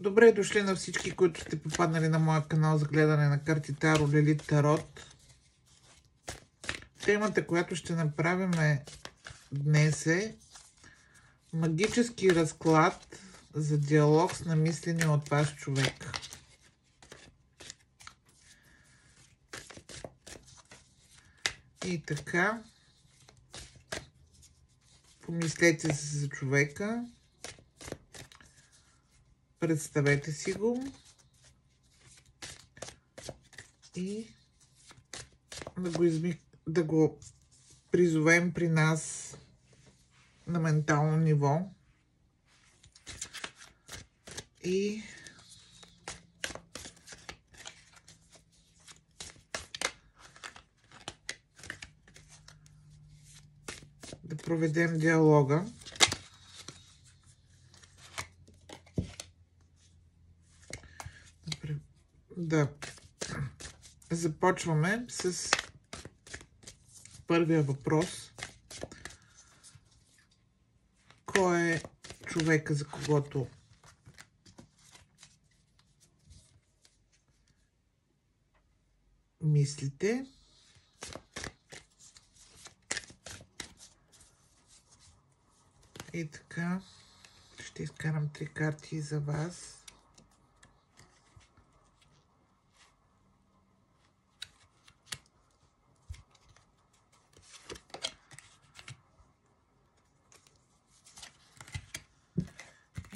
Добре дошли на всички, които сте попаднали на моя канал за гледане на карти Таро Лилит Тарот. Темата, която ще направим днес е магически разклад за диалог с намисления от вас човек. И така, помислете се за човека, представете си го и да го призовем при нас на ментално ниво и да проведем диалога. Да започваме с първия въпрос. Кой е човека, за когото мислите? И така, ще изкарам 3 карти за вас.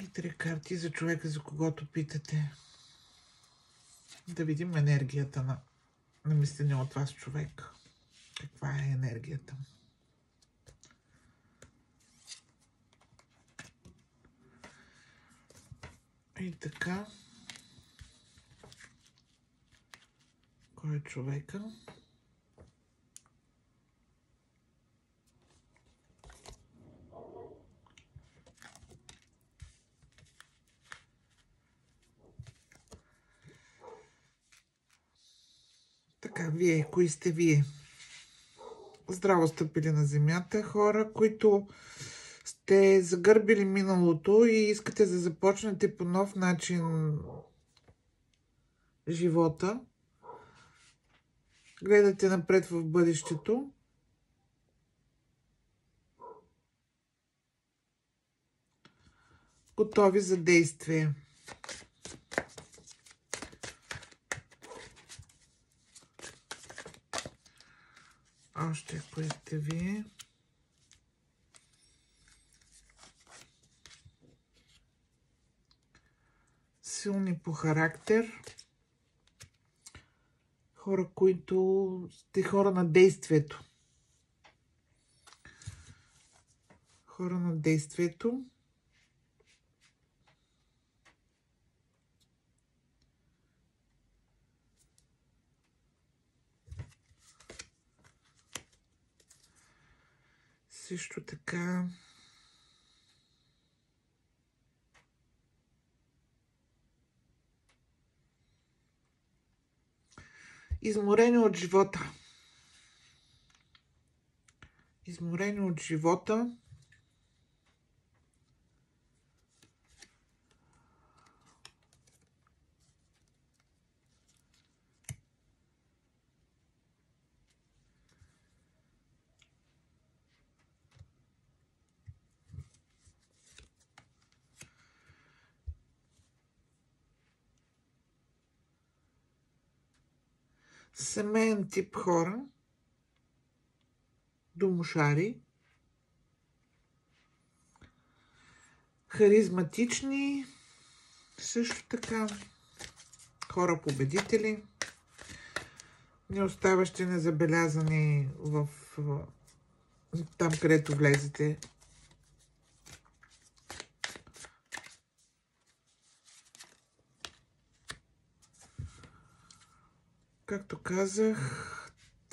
И 3 карти за човека, за когото питате. Да видим енергията на мисления от вас човек. Каква е енергията? И така. Кой е човека? Така, вие, кои сте вие? Здраво стъпили на земята, хора, които сте загърбили миналото и искате да започнете по нов начин живота. Гледате напред в бъдещето. Готови за действие. Още кои сте вие? Силни по характер. Хора, които сте хора на действието. Хора на действието. Също така изморени от живота. Изморени от живота. Семейен тип хора. Домошари. Харизматични. Също така. Хора победители. Не оставащи незабелязани там, където влезете. Както казах,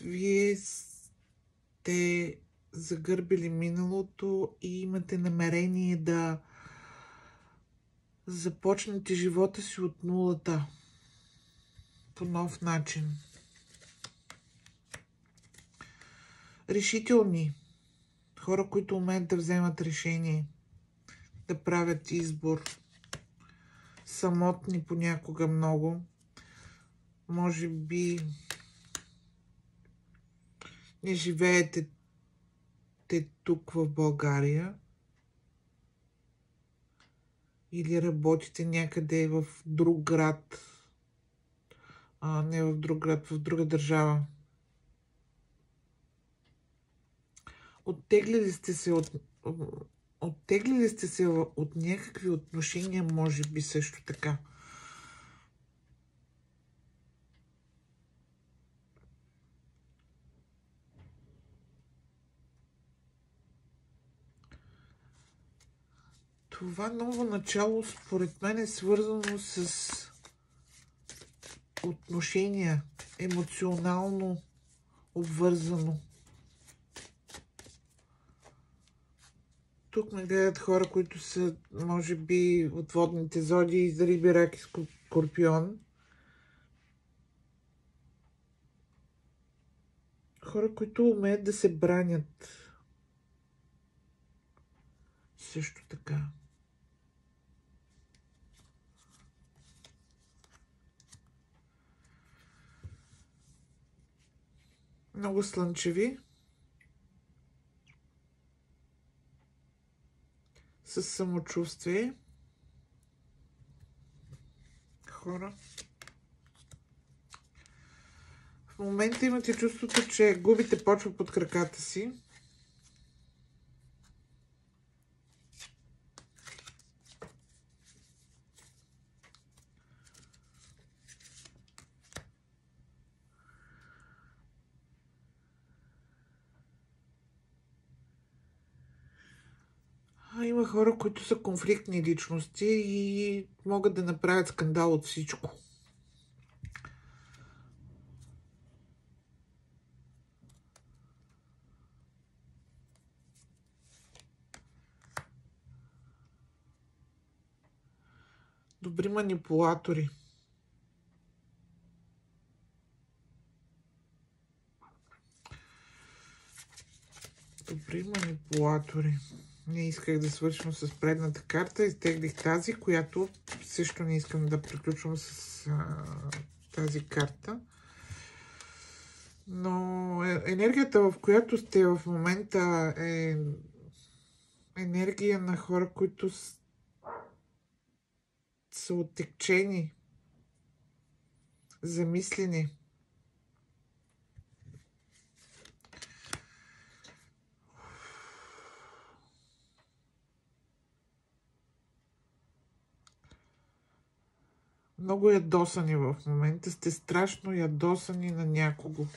вие сте загърбили миналото и имате намерение да започнете живота си от нулата по нов начин. Решителни. Хора, които умеят да вземат решение, да правят избор, самотни понякога много. Може би не живеете тук в България или работите някъде в друг град, не в друг град, в друга държава. Оттеглили сте се от някакви отношения, може би също така. Това ново начало, според мен, е свързано с отношения, емоционално обвързано. Тук ме гледат хора, които са, може би, от водните зодии, за Риби, Рак и Скорпион. Хора, които умеят да се бранят. Също така. Много слънчеви. С самочувствие. Хора. В момента имате чувството, че губите почва под краката си. Има хора, които са конфликтни личности и могат да направят скандал от всичко. Добри манипулатори. Добри манипулатори. Не исках да свършим с предната карта. Изтеглих тази, която също не искам да приключвам с тази карта. Но енергията, в която сте в момента, е енергия на хора, които са оттекчени, замислени. Много ядосани в момента. Сте страшно ядосани на някого.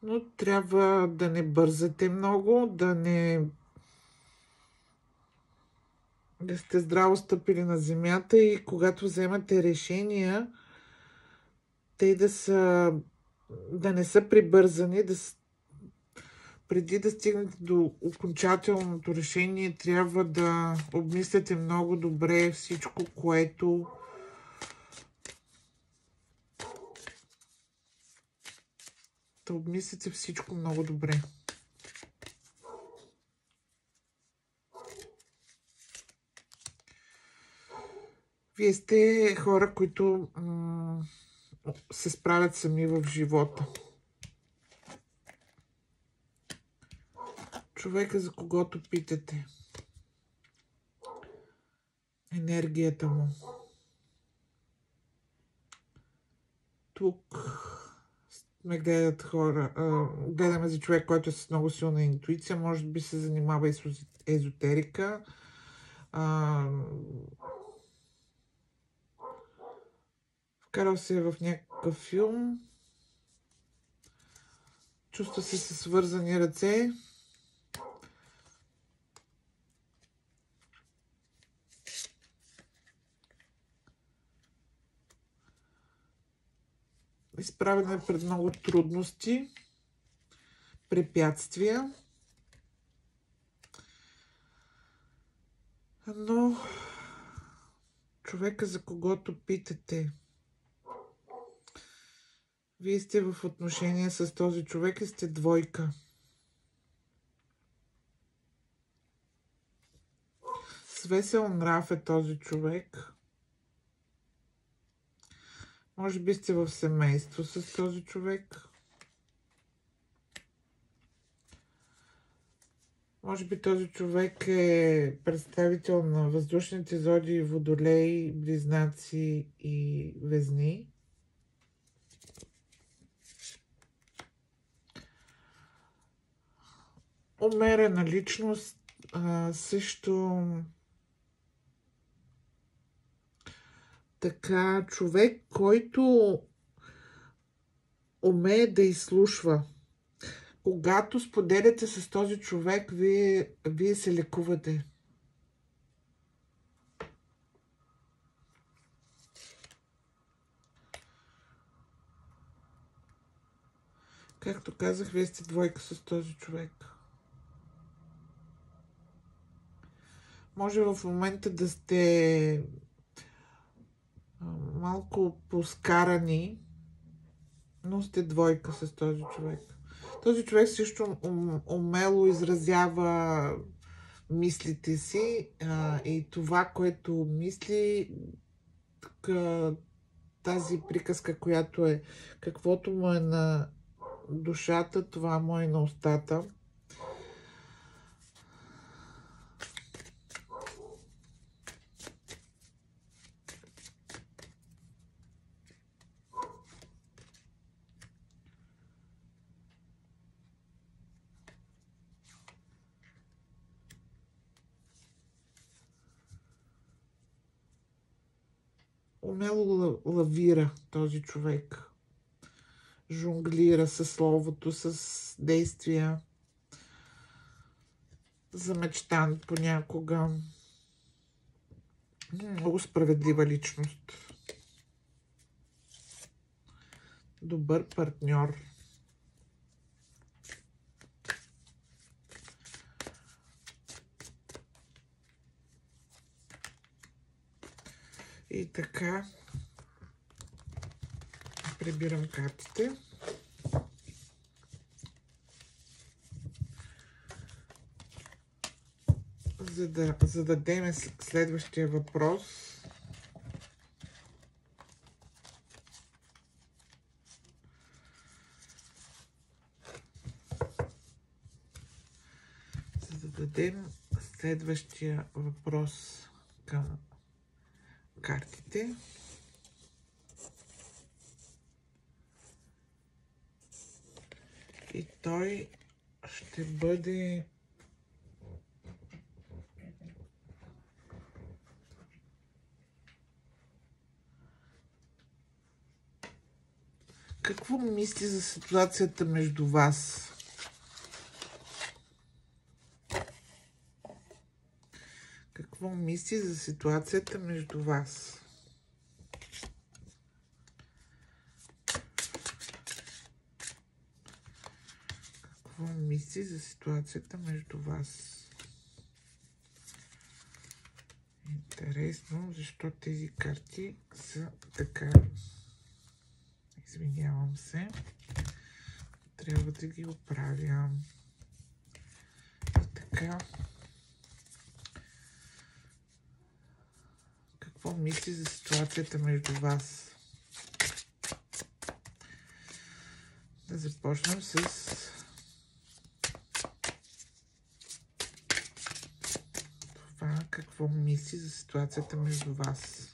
Но трябва да не бързате много, да сте здраво стъпили на земята и когато вземате решения, те да не са прибързани, преди да стигнете до окончателното решение, трябва да обмисляте много добре всичко, което да обмислите всичко много добре. Вие сте хора, които се справят сами в живота. Човека, за когото питате. Енергията му. Тук ме гледат хора. Гледаме за човек, който е с много силна интуиция. Може би се занимава и с езотерика. Вкарал се в някакъв филм. Чувства се със свързани ръце. Изправен е пред много трудности, препятствия. Но човека, за когото питате, вие сте в отношения с този човек и сте двойка. с весел нрав е този човек. Може би сте в семейство с този човек. Може би този човек е представител на въздушните зодии Водолей, Близнаци и Везни. Умерена личност, също така човек, който умее да изслушва. Когато споделяте с този човек, вие се лекувате. Както казах, вие сте двойка с този човек. Може в момента да сте малко поскарани, но сте двойка с този човек. Този човек също умело изразява мислите си и това, което мисли, тази приказка, която е каквото му е на душата, това му е на устата. Умело лавира този човек. Жонглира със словото, с действия. Замечтан понякога. Много справедлива личност. Добър партньор. И така, прибирам картите. За да зададем следващия въпрос. За да дадем следващия въпрос към картите. И той ще бъде какво мисли за ситуацията между вас? Какво мисли за ситуацията между вас? Какво мисли за ситуацията между вас? Интересно, защо тези карти са така. Извинявам се. Трябва да ги оправя. И така. Какво мисли за ситуацията между вас? Да започнем с това. Какво мисли за ситуацията между вас?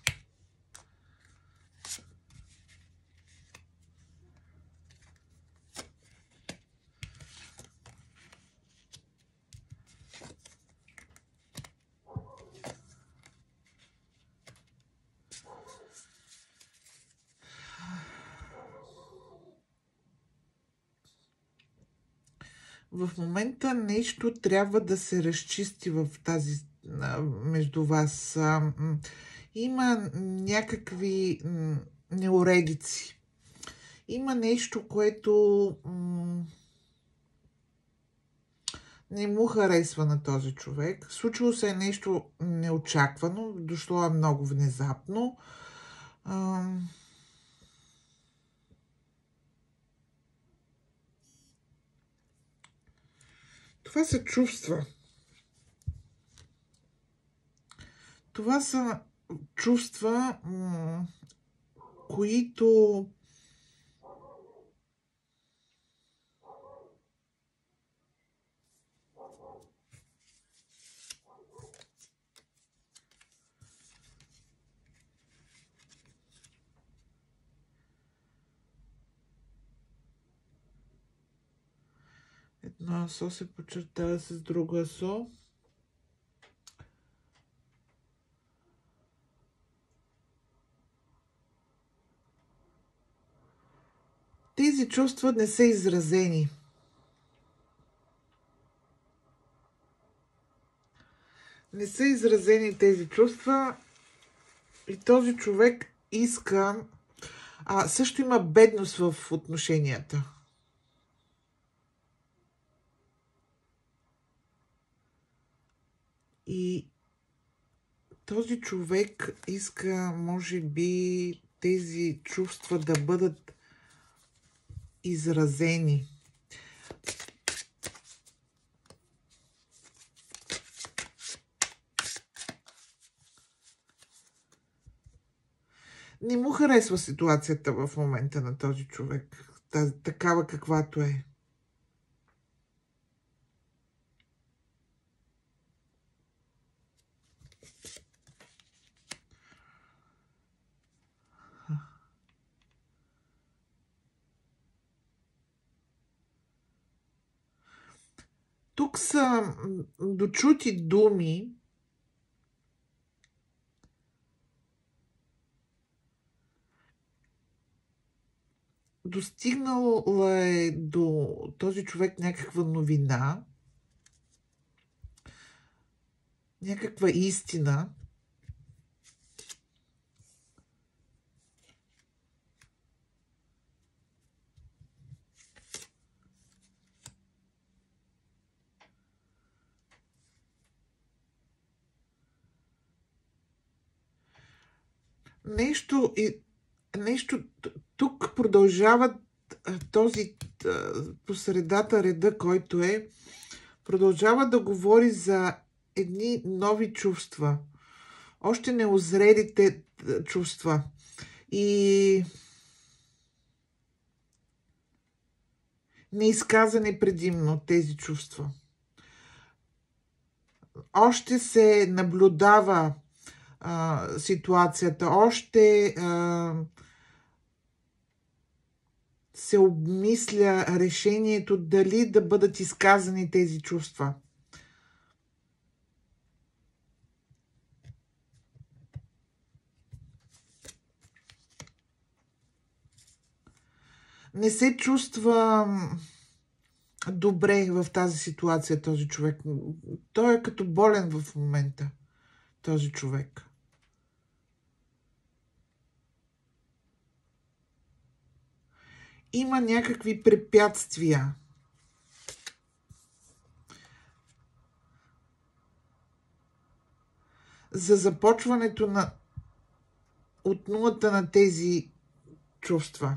В момента нещо трябва да се разчисти в тази между вас. Има някакви неуредици. Има нещо, което не му харесва на този човек. Случило се е нещо неочаквано, дошло е много внезапно. Това се чувства. Това са чувства, които едно асо се подчертава с друго асо. Тези чувства не са изразени. Не са изразени тези чувства и този човек иска... също има бедност в отношенията. И този човек иска, може би, тези чувства да бъдат изразени. Не му харесва ситуацията в момента на този човек, такава каквато е. Тук са дочути думи, достигнала е до този човек някаква новина, някаква истина. Нещо тук продължават този по средата реда, който е, продължава да говори за едни нови чувства. Още неозрелите чувства. И неизказани предимно тези чувства. Още се наблюдава ситуацията, още се обмисля решението дали да бъдат изказани тези чувства. Не се чувства добре в тази ситуация този човек. Той е като болен в момента, този човек. Има някакви препятствия. За започването от нулата на тези чувства.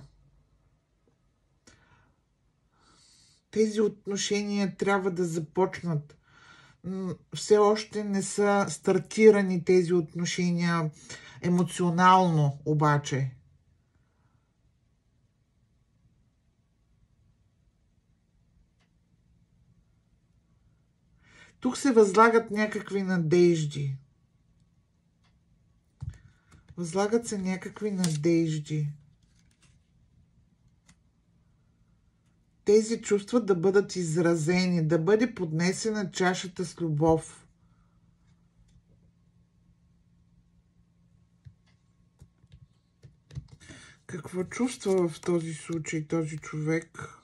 Тези отношения трябва да започнат. Все още не са стартирани тези отношения емоционално, обаче. Тук се възлагат някакви надежди. Възлагат се някакви надежди. Тези чувства да бъдат изразени, да бъде поднесена чашата с любов. Какво чувства в този случай този човек?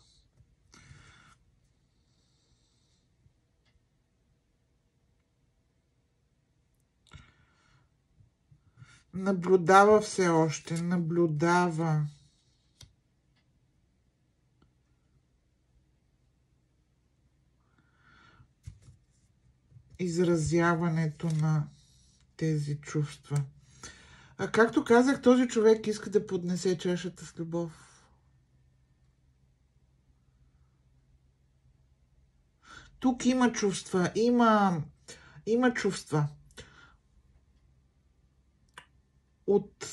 Наблюдава все още, наблюдава. Изразяването на тези чувства. Както казах, този човек иска да поднесе чашата с любов. Тук има чувства, има чувства. от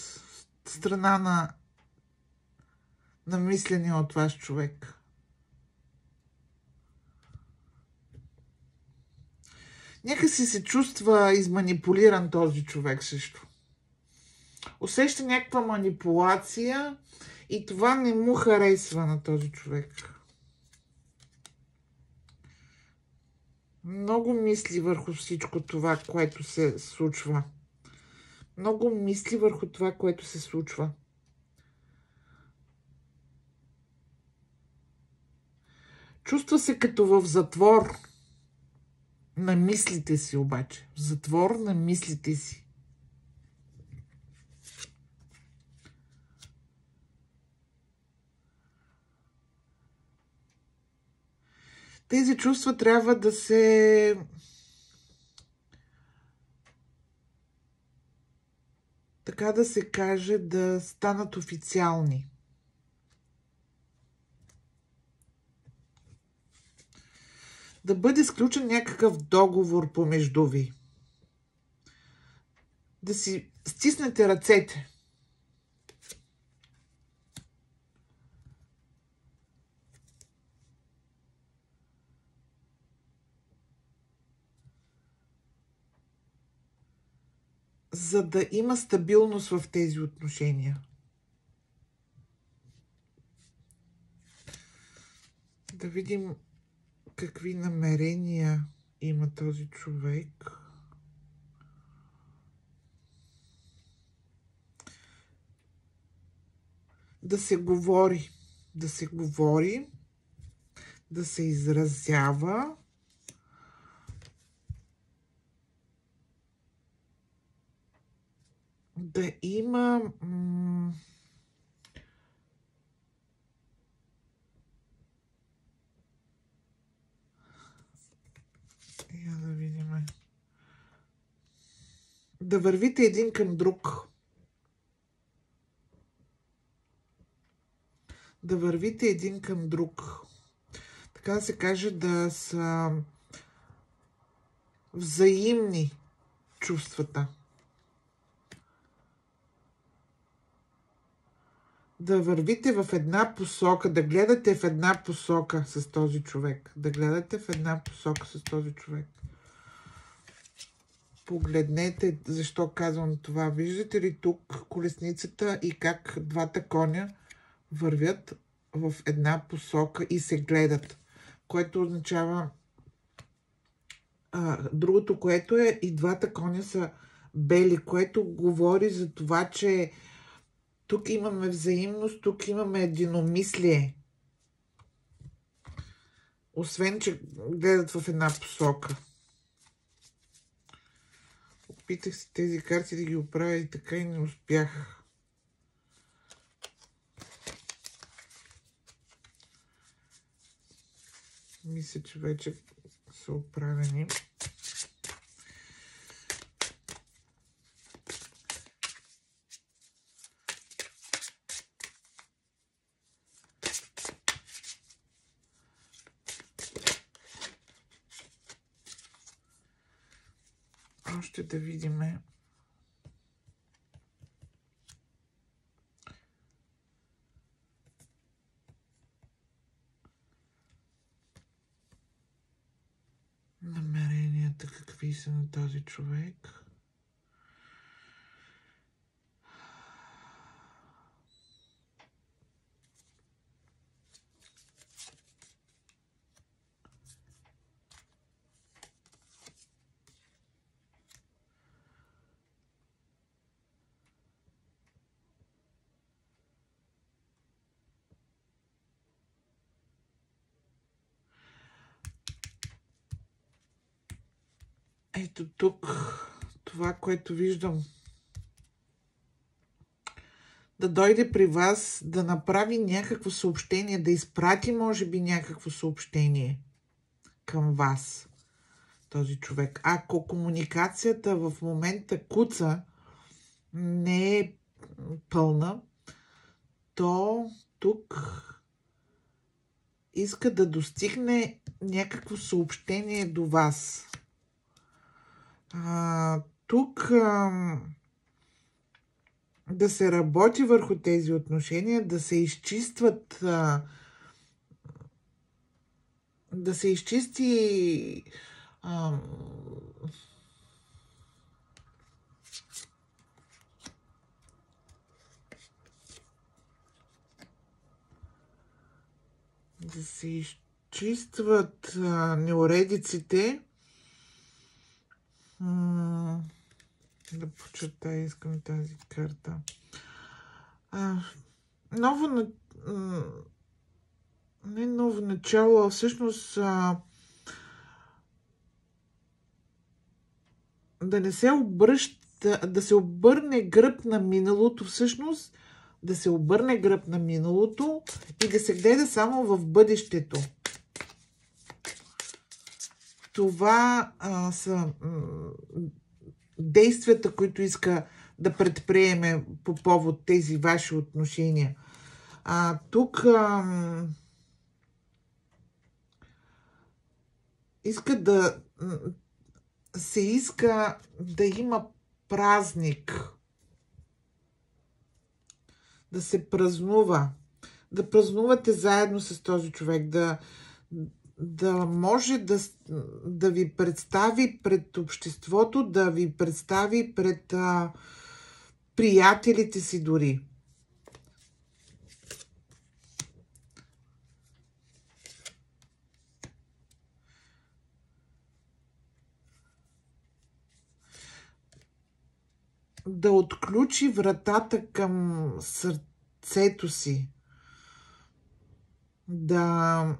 страна на мисления от ваш човек. Нека си се чувства изманипулиран този човек също. Усеща някаква манипулация и това не му харесва на този човек. Много мисли върху всичко това, което се случва. Много мисли върху това, което се случва. Чувства се като в затвор на мислите си обаче. В затвор на мислите си. Тези чувства трябва да се така да се каже, да станат официални. Да бъде сключен някакъв договор помежду ви. Да си стиснете ръцете. За да има стабилност в тези отношения. Да видим какви намерения има този човек. Да се говори. Да се говори. Да се изразява. Да има да видим. Да вървите един към друг. Да вървите един към друг. Така да се каже, да са взаимни чувствата. Да вървите в една посока, да гледате в една посока с този човек. Да гледате в една посока с този човек. Погледнете, защо казвам това. Виждате ли тук колесницата и как двата коня вървят в една посока и се гледат. Което означава другото, което е и двата коня са бели, което говори за това, че тук имаме взаимност, тук имаме единомислие. Освен, че гледат в една посока. Опитах си тези карти да ги оправя и така и не успях. Мисля, че вече са оправени. Още да видим. Намеренията какви са на този човек. Ето тук, това, което виждам. Да дойде при вас, да направи някакво съобщение, да изпрати, може би, някакво съобщение към вас, този човек. Ако комуникацията в момента куца, не е пълна, то тук иска да достигне някакво съобщение до вас. Тук да се работи върху тези отношения, да се изчистват, да се изчисти да се изчистват неуредиците. Да почертая, искам тази карта. Не ново начало, а всъщност да не се обръща, да се обърне гръб на миналото, всъщност да се обърне гръб на миналото и да се гледа само в бъдещето. Това са действията, които иска да предприеме по повод тези ваши отношения. Тук се иска да има празник, да се празнува, да празнувате заедно с този човек, да може да ви представи пред обществото, да ви представи пред приятелите си дори. Да отключи вратата към сърцето си. Да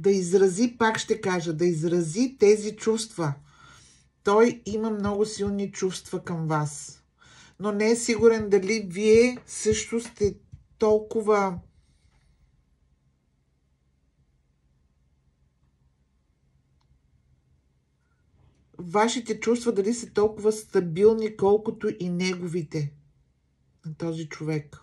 изрази, пак ще кажа, да изрази тези чувства. Той има много силни чувства към вас. Но не е сигурен дали вие също сте толкова вашите чувства дали са толкова стабилни, колкото и неговите на този човек.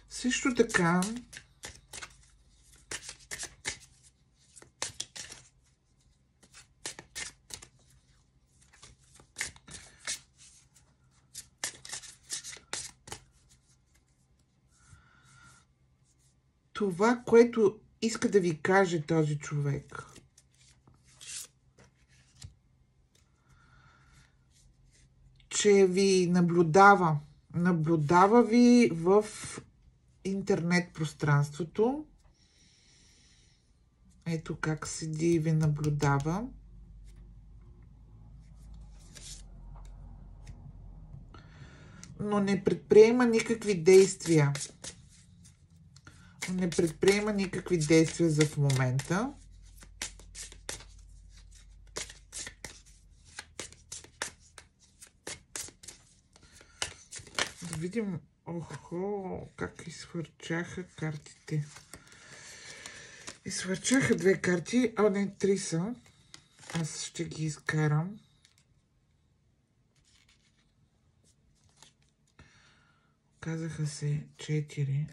Също така, това, което иска да ви каже този човек, че ви наблюдава. Наблюдава ви в интернет пространството. Ето как седи и ви наблюдава. Но не предприема никакви действия. Не предприема никакви действия за в момента. Да видим, как изхвърчаха картите. Изхвърчаха две карти, не, три са. Аз ще ги изкарам. Казаха се 4.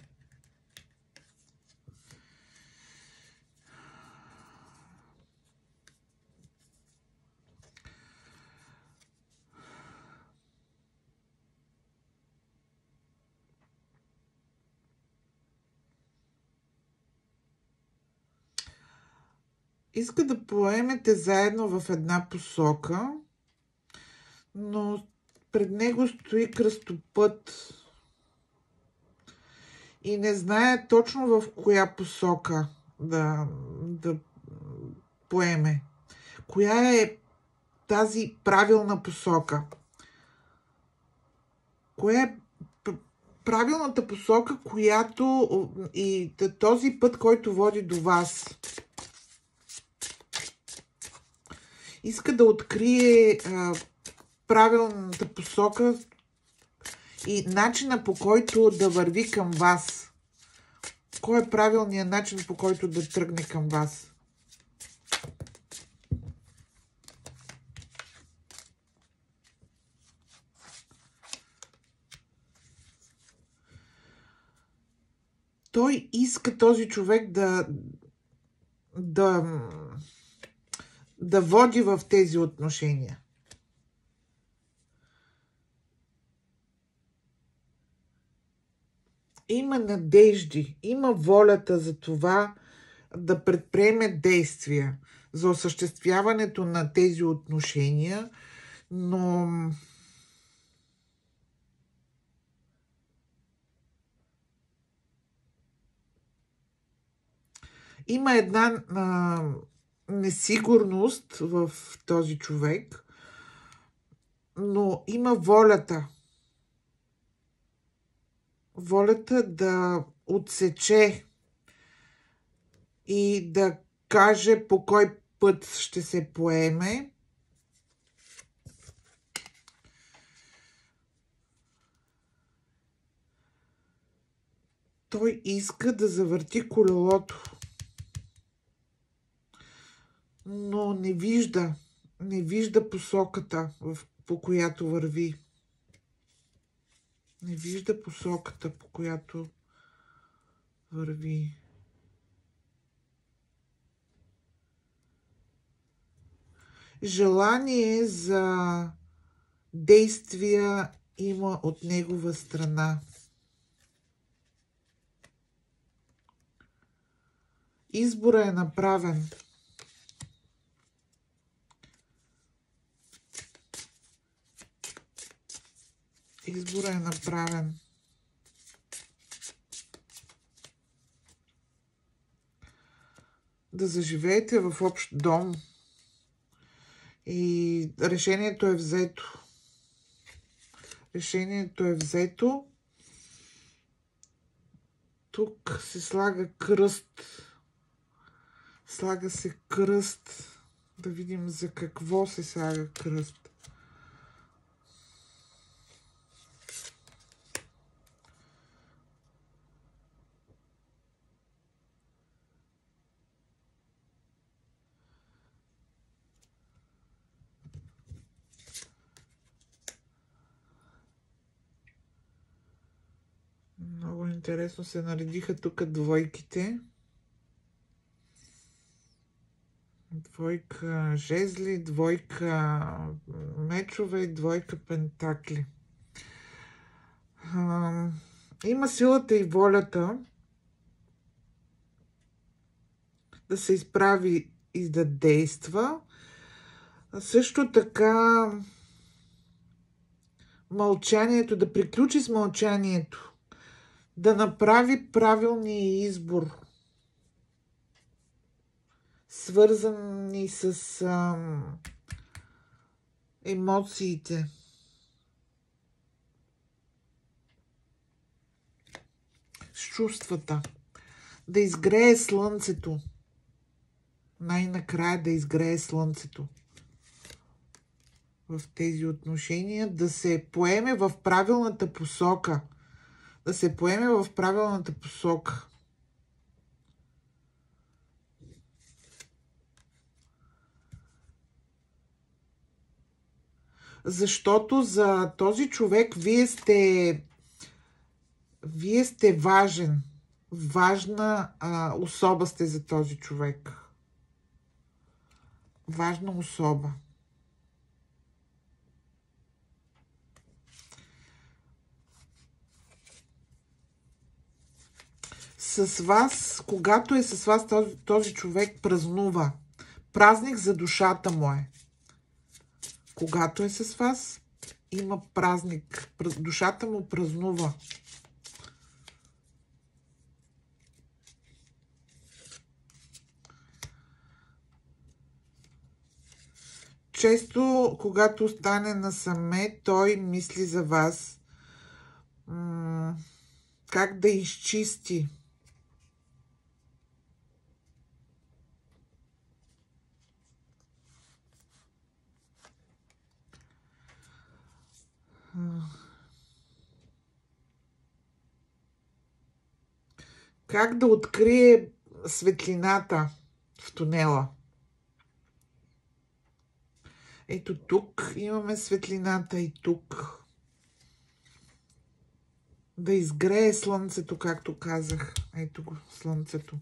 Иска да поемете заедно в една посока, но пред него стои кръстопът и не знае точно в коя посока да поеме. Коя е тази правилна посока? Коя е правилната посока, която и този път, който води до вас? Иска да открие правилната посока и начина, по който да върви към вас. Кой е правилният начин, по който да тръгне към вас? Той иска този човек да води в тези отношения. Има надежди, има волята за това да предприеме действия за осъществяването на тези отношения, но има една несигурност в този човек, но има волята. Волята да отсече и да каже по кой път ще се поеме. Той иска да завърти колелото, но не вижда посоката, по която върви. Не вижда посоката, по която върви. Желание за действия има от негова страна. Избора е направен. Избора е направен. Да заживеете в общ дом. И решението е взето. Решението е взето. Тук се слага кръст. Слага се кръст. Да видим за какво се слага кръст. Много интересно се наредиха тук двойките. Двойка жезли, двойка мечове и двойка пентакли. Има силата и волята да се изправи и да действа. Също така мълчанието, да приключи с мълчанието, да направи правилния избор, свързани с емоциите. С чувствата. Да изгрее слънцето. Най-накрая да изгрее слънцето в тези отношения, да се поеме в правилната посока. Да се поеме в правилната посока. Защото за този човек вие сте важен. Важна особа сте за този човек. Важна особа. С вас, когато е с вас, този човек празнува. Празник за душата му е. Когато е с вас, има празник. Душата му празнува. Често, когато остане насаме, той мисли за вас. Как да изчисти. Как да открие светлината в тунела. Ето тук имаме светлината и тук. да изгрее слънцето, както казах. Ето го, слънцето.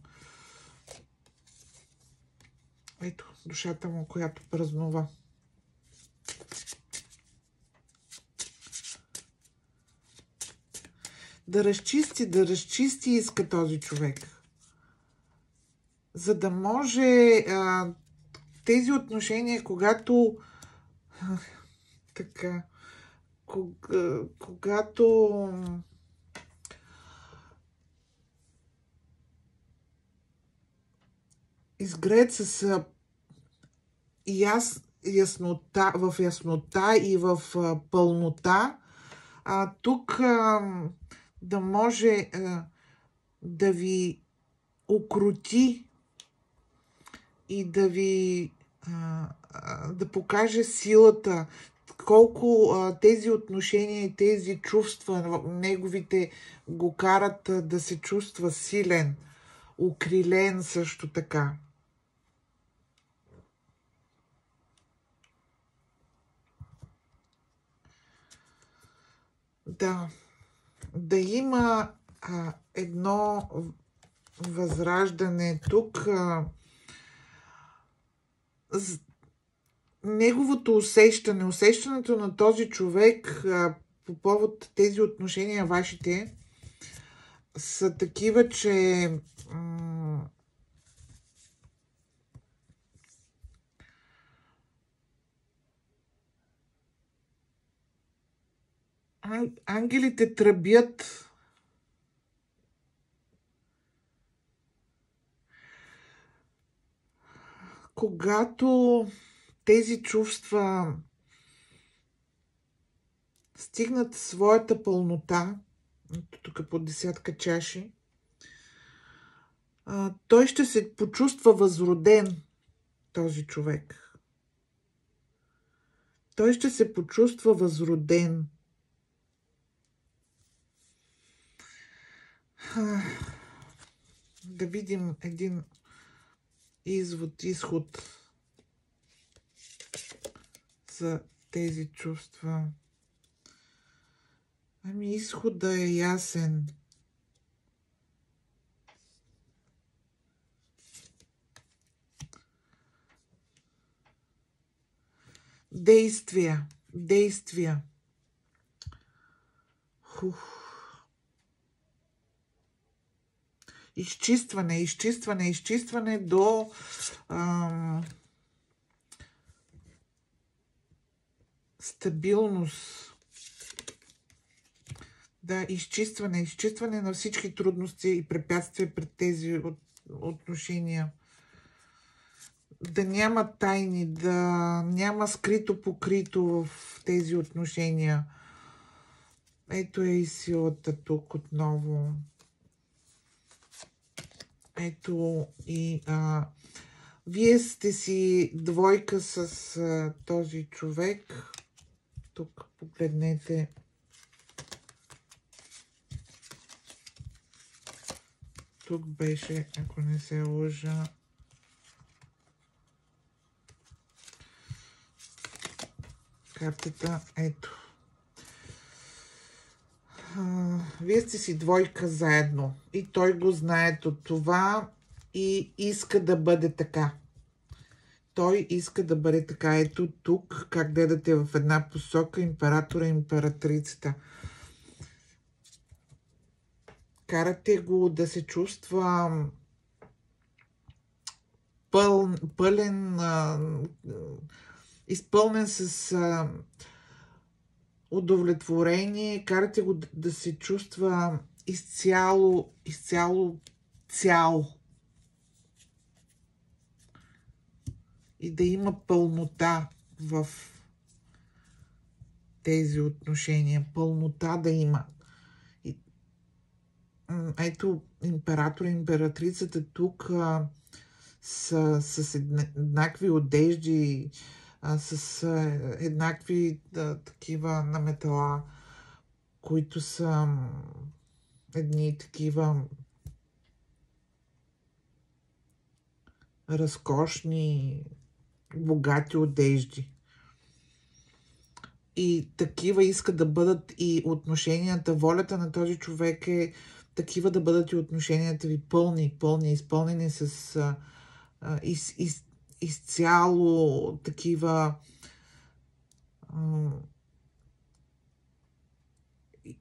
Ето, душата му, която празнува. Да разчисти иска този човек. За да може тези отношения, когато така, когато изгреят с яснота, в яснота и в пълнота, тук да може да ви укрути и да ви да покаже силата, колко тези отношения и тези чувства, неговите го карат да се чувства силен, укрилен също така. Да има едно възраждане тук. Неговото усещането на този човек по повод тези отношения вашите са такива, че ангелите тръбят, когато тези чувства стигнат своята пълнота, тук по 10 чаши, той ще се почувства възроден, този човек. Той ще се почувства възроден. Да видим един изход за тези чувства. Ами изходът е ясен. Действия. Изчистване до стабилност. Да, изчистване на всички трудности и препятствия пред тези отношения. Да няма тайни, да няма скрито покрито в тези отношения. Ето е и силата тук отново. Ето и вие сте си двойка с този човек. Тук погледнете. Тук беше, ако не се лъжа. Картата, ето. Вие сте си двойка заедно. И той го знае от това и иска да бъде така. Той иска да бъде така. Ето тук, как гледате в една посока императора и императрицата. Карате го да се чувства пълен, изпълнен с удовлетворение, карате го да се чувства изцяло цял. И да има пълнота в тези отношения. Пълнота да има. Ето император и императрицата тук са с еднакви одежди, с еднакви такива наметала, които са едни такива разкошни, богати одежди. и такива искат да бъдат и отношенията. Волята на този човек е такива да бъдат и отношенията ви пълни, изпълнени с изцяло такива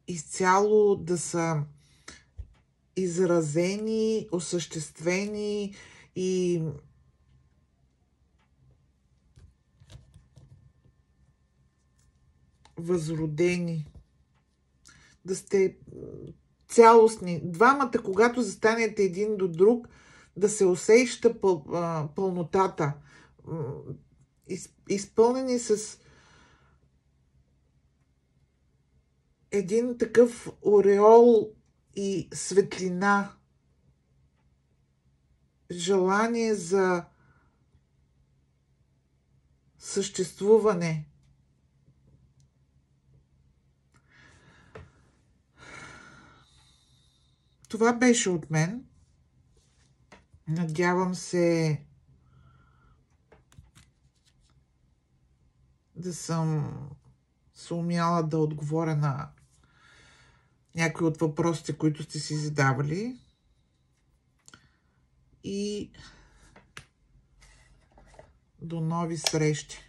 изцяло да са изразени, осъществени и възродени. Да сте цялостни. Двамата, когато застанете един до друг, да се усеща пълнотата. Изпълнени с един такъв ореол и светлина. Желание за съществуване. Това беше от мен. Надявам се да съм съумяла да отговоря на някои от въпросите, които сте си задавали. И до нови срещи!